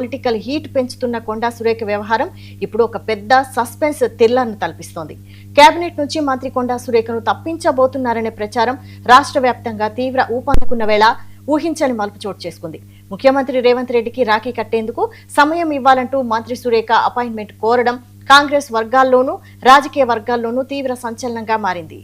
Political heat పెంచుతున్న కొండా సురేఖ వ్యవహారం ఇప్పుడు ఒక పెద్ద సస్పెన్స్ థ్రిల్లర్ను తలపిస్తోంది. కేబినెట్ నుంచి మంత్రి కొండా సురేఖను తప్పించబోతున్నారనే ప్రచారం రాష్ట్ర వ్యాప్తంగా తీవ్ర ఊపందుకున్న వేళ ఊహించని మలుపు చోటు చేసుకుంది. ముఖ్యమంత్రి రేవంత్ రెడ్డికి రాఖీ కట్టేందుకు సమయం ఇవ్వాలంటూ మంత్రి సురేఖ అపాయింట్మెంట్ కోరడం కాంగ్రెస్ వర్గాల్లోనూ రాజకీయ వర్గాల్లోనూ తీవ్ర సంచలనంగా మారింది.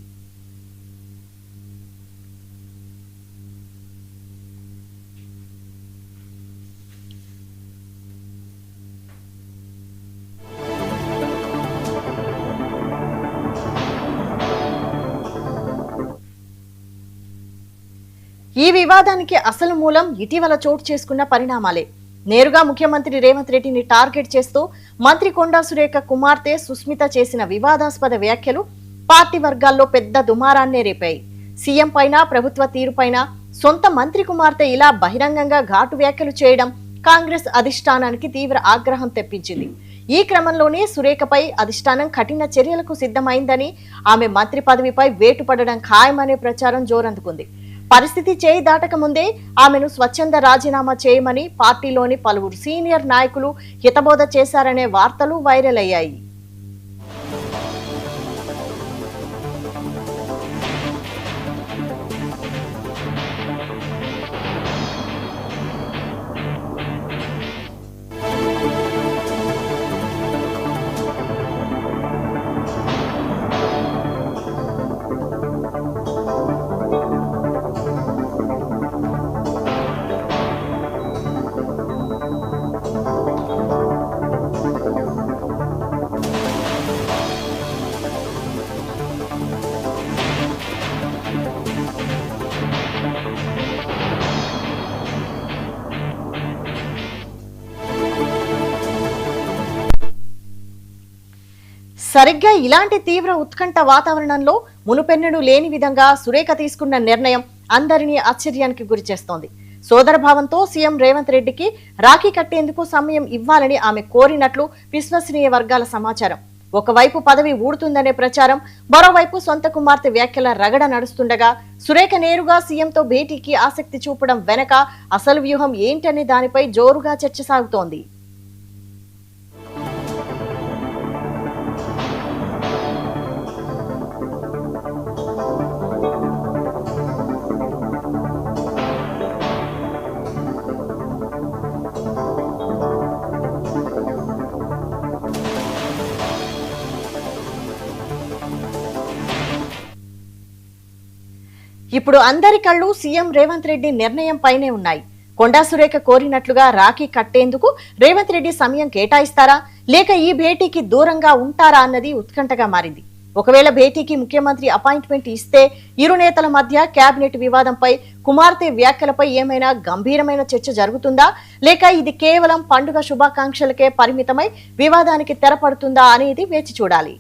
ఈ వివాదానికి అసలు మూలం ఇటీవల చోటు చేసుకున్న పరిణామాలే. నేరుగా ముఖ్యమంత్రి రేవంత్ రెడ్డిని టార్గెట్ చేస్తూ మంత్రి కొండా సురేఖ కుమార్తె సుస్మిత చేసిన వివాదాస్పద వ్యాఖ్యలు పార్టీ వర్గాల్లో పెద్ద దుమారాన్నే రేపాయి. సీఎం పైన, ప్రభుత్వ తీరుపైన సొంత మంత్రి కుమార్తె ఇలా బహిరంగంగా ఘాటు వ్యాఖ్యలు చేయడం కాంగ్రెస్ అధిష్టానానికి తీవ్ర ఆగ్రహం తెప్పించింది. ఈ క్రమంలోనే సురేఖపై అధిష్టానం కఠిన చర్యలకు సిద్ధమైందని, ఆమె మంత్రి పదవిపై వేటు పడడం ఖాయమనే ప్రచారం జోరందుకుంది. పరిస్థితి చేయి దాటక ముందే ఆమెను స్వచ్ఛంద రాజీనామా చేయమని పార్టీలోని పలువురు సీనియర్ నాయకులు హితబోధ చేశారనే వార్తలు వైరల్ అయ్యాయి. సరిగ్గా ఇలాంటి తీవ్ర ఉత్కంఠ వాతావరణంలో మునుపెన్నడూ లేని విధంగా సురేఖ తీసుకున్న నిర్ణయం అందరినీ ఆశ్చర్యానికి గురిచేస్తోంది. సోదరభావంతో సీఎం రేవంత్ రెడ్డికి రాఖీ కట్టేందుకు సమయం ఇవ్వాలని ఆమె కోరినట్లు విశ్వసనీయ వర్గాల సమాచారం. ఒకవైపు పదవి ఊడుతుందనే ప్రచారం, మరోవైపు సొంత కుమార్తె వ్యాఖ్యల రగడ నడుస్తుండగా సురేఖ నేరుగా సీఎంతో భేటీకి ఆసక్తి చూపడం వెనక అసలు వ్యూహం ఏంటనే దానిపై జోరుగా చర్చ సాగుతోంది. ఇప్పుడు అందరి కళ్ళు సీఎం రేవంత్ రెడ్డి నిర్ణయం పైనే ఉన్నాయి. కొండా సురేఖ కోరినట్లుగా రాఖీ కట్టేందుకు రేవంత్ రెడ్డి సమయం కేటాయిస్తారా, లేక ఈ భేటీకి దూరంగా ఉంటారా అన్నది ఉత్కంఠగా మారింది. ఒకవేళ భేటీకి ముఖ్యమంత్రి అపాయింట్మెంట్ ఇస్తే ఇరు నేతల మధ్య కేబినెట్ వివాదంపై, కుమార్తె వ్యాఖ్యలపై ఏమైనా గంభీరమైన చర్చ జరుగుతుందా, లేక ఇది కేవలం పండుగ శుభాకాంక్షలకే పరిమితమై వివాదానికి తెరపడుతుందా అనేది వేచి చూడాలి.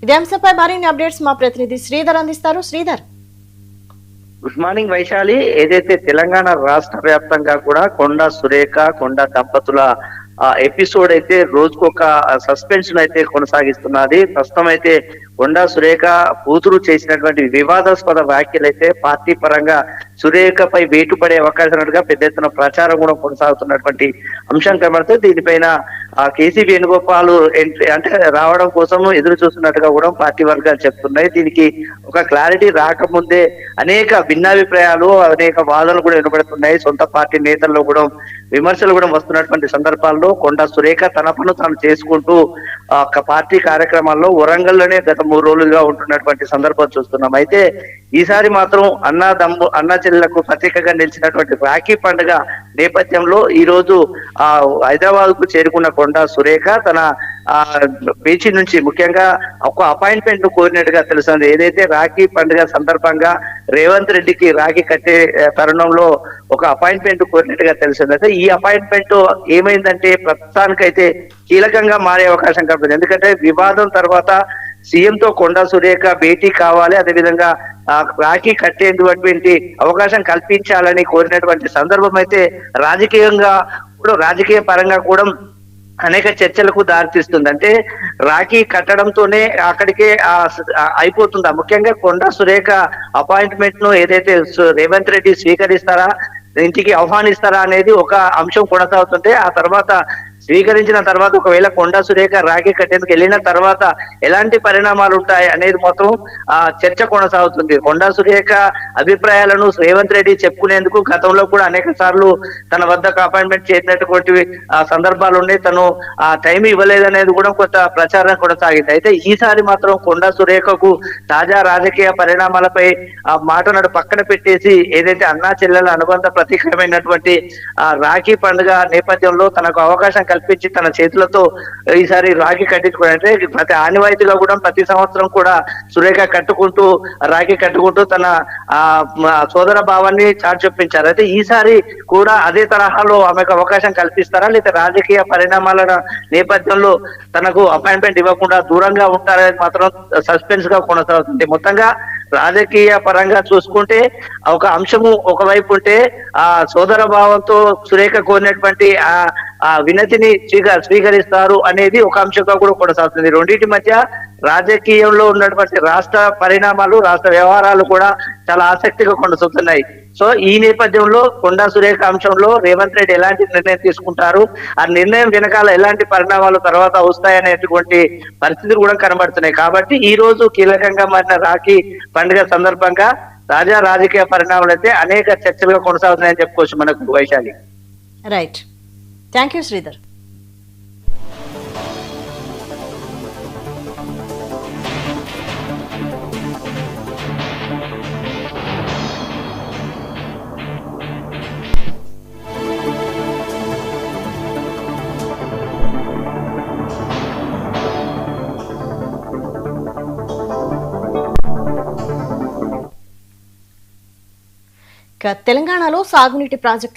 ఇదే అంశంపై మరిన్ని అప్డేట్స్ మా ప్రతినిధి శ్రీధర్ అందిస్తారు. Sridhar, good morning Vaishali. ఏదైతే తెలంగాణ రాష్ట్ర వ్యాప్తంగా కూడా కొండా సురేఖ, కొండా దంపతుల ఎపిసోడ్ అయితే రోజుకొక సస్పెన్షన్ అయితే కొనసాగిస్తున్నది. ప్రస్తుతం అయితే కొండా సురేఖ కూతురు చేసినటువంటి వివాదాస్పద వ్యాఖ్యలు అయితే పార్టీ పరంగా సురేఖపై వేటు పడే అవకాశం పెద్ద ఎత్తున ప్రచారం కూడా కొనసాగుతున్నటువంటి అంశం కనబడుతుంది. దీనిపైన కేసీ వేణుగోపాల్ అంటే రావడం కోసం ఎదురు చూస్తున్నట్టుగా కూడా పార్టీ వర్గాలు చెప్తున్నాయి. దీనికి ఒక క్లారిటీ రాకముందే అనేక భిన్నాభిప్రాయాలు, అనేక వాదనలు కూడా వినబడుతున్నాయి. సొంత పార్టీ నేతల్లో కూడా విమర్శలు కూడా వస్తున్నటువంటి సందర్భాల్లో కొండా సురేఖ తన పను తాను చేసుకుంటూ పార్టీ కార్యక్రమాల్లో వరంగల్లోనే గత 3 రోజులుగా ఉంటున్నటువంటి సందర్భం చూస్తున్నాం. అయితే ఈసారి మాత్రం అన్నా చెల్లెలకు ప్రత్యేకంగా నిలిచినటువంటి రాఖీ పండుగ నేపథ్యంలో ఈ రోజు హైదరాబాద్ కు చేరుకున్న కొండా సురేఖ తన పేచి నుంచి ముఖ్యంగా ఒక అపాయింట్మెంట్ ను కోరినట్టుగా తెలుస్తుంది. ఏదైతే రాఖీ పండుగ సందర్భంగా రేవంత్ రెడ్డికి రాఖీ కట్టే తరుణంలో ఒక అపాయింట్మెంట్ కోరినట్టుగా తెలిసింది. అయితే ఈ అపాయింట్మెంట్ ఏమైందంటే ప్రస్తుతానికైతే కీలకంగా మారే అవకాశం కనబడింది. ఎందుకంటే వివాదం తర్వాత సీఎంతో కొండా సురేఖ భేటీ కావాలి, అదేవిధంగా రాఖీ కట్టేటువంటి అవకాశం కల్పించాలని కోరినటువంటి సందర్భం అయితే రాజకీయ పరంగా కూడా అనేక చర్చలకు దారితీస్తుంది. అంటే రాఖీ కట్టడంతోనే అక్కడికే అయిపోతుందా? ముఖ్యంగా కొండా సురేఖ అపాయింట్మెంట్ ను ఏదైతే రేవంత్ రెడ్డి స్వీకరిస్తారా, ఇంటికి ఆహ్వానిస్తారా అనేది ఒక అంశం కొనసాగుతుంటే, ఆ తర్వాత స్వీకరించిన తర్వాత ఒకవేళ కొండా సురేఖ రాఖీ కట్టేందుకు వెళ్ళిన తర్వాత ఎలాంటి పరిణామాలు ఉంటాయి అనేది మొత్తం చర్చ కొనసాగుతుంది. కొండా సురేఖ అభిప్రాయాలను రేవంత్ రెడ్డి చెప్పుకునేందుకు గతంలో కూడా అనేక సార్లు తన వద్దకు అపాయింట్మెంట్ చేసినటువంటి సందర్భాలు ఉన్నాయి. తను ఆ టైం ఇవ్వలేదనేది కూడా కొంత ప్రచారం కొనసాగింది. అయితే ఈసారి మాత్రం కొండా సురేఖకు తాజా రాజకీయ పరిణామాలపై ఆ మాటను పక్కన పెట్టేసి ఏదైతే అన్నా చెల్లెల అనుబంధ ప్రతీకమైనటువంటి రాఖీ పండుగ నేపథ్యంలో తనకు అవకాశం కల్పించి తన చేతులతో ఈసారి రాఖీ కట్టించుకోవాలంటే ప్రతి ఆనవాయితీగా కూడా ప్రతి సంవత్సరం కూడా సురేఖ రాఖీ కట్టుకుంటూ తన సోదర భావాన్ని చాటి చూపించారు. అయితే ఈసారి కూడా అదే తరహాలో ఆమెకు అవకాశం కల్పిస్తారా, లేదా రాజకీయ పరిణామాల నేపథ్యంలో తనకు అపాయింట్మెంట్ ఇవ్వకుండా దూరంగా ఉంటారనేది మాత్రం సస్పెన్స్ గా కొనసాగుతుంది. మొత్తంగా రాజకీయ పరంగా చూసుకుంటే ఒక అంశము ఒకవైపు ఉంటే ఆ సోదర భావంతో సురేఖ కోరినటువంటి ఆ వినతిని స్వీకరిస్తారు అనేది ఒక అంశంగా కూడా కొనసాగుతుంది. రెండింటి మధ్య రాజకీయంలో ఉన్నటువంటి రాష్ట్ర పరిణామాలు, రాష్ట్ర వ్యవహారాలు కూడా చాలా ఆసక్తిగా కొనసాగుతున్నాయి. సో ఈ నేపథ్యంలో కొండా సురేఖ అంశంలో రేవంత్ రెడ్డి ఎలాంటి నిర్ణయం తీసుకుంటారు, ఆ నిర్ణయం వెనకాల ఎలాంటి పరిణామాలు తర్వాత వస్తాయనేటువంటి పరిస్థితులు కూడా కనబడుతున్నాయి. కాబట్టి ఈ రోజు కీలకంగా మారిన రాఖీ పండుగ సందర్భంగా తాజా రాజకీయ పరిణామాలు అయితే అనేక చర్చలుగా కొనసాగుతున్నాయని చెప్పుకోవచ్చు మనకు Vaishali. Right, thank you Sridhar. తెలంగాణలో సాగునీటి ప్రాజెక్టు